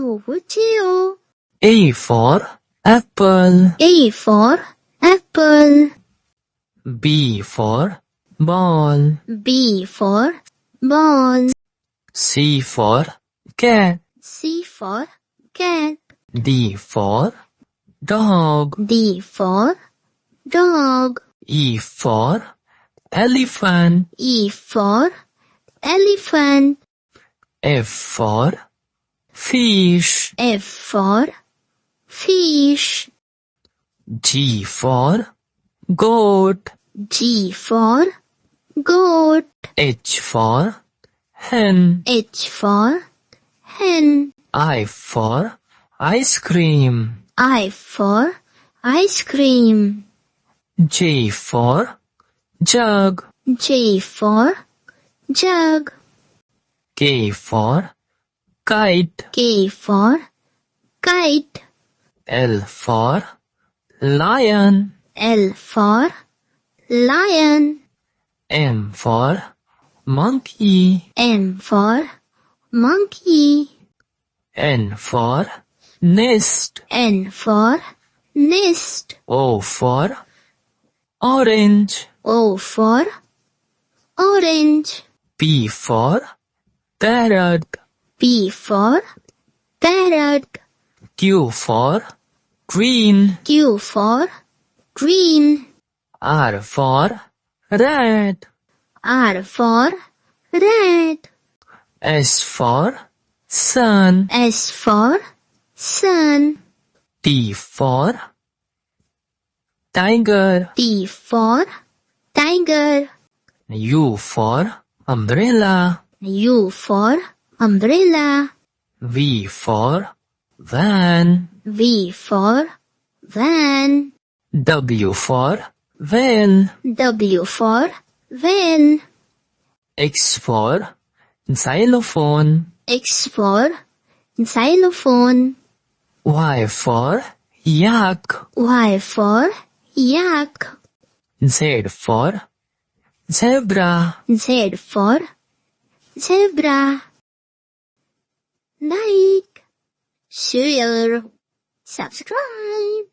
Kauchiu. A for apple. A for apple. B for ball. B for ball. C for cat. C for cat. D for dog. D for dog. E for elephant. E for elephant. F for fish. F for fish. G for goat. G for goat. H for hen. H for hen. I for ice cream. I for ice cream. J for jug. J for jug. K for kite. K for kite. L for lion. L for lion. M for monkey. M for monkey. N for nest. N for nest. O for orange. O for orange. P for parrot. P for parrot. Q for green. Q for green. R for rat. R for rat. S for sun. S for sun. T for tiger. T for tiger. U for umbrella. U for umbrella. V for van. V for van. W for van. W for van. X for xylophone. X for xylophone. Y for yak. Y for yak. Z for zebra. Z for zebra. Like, share, subscribe.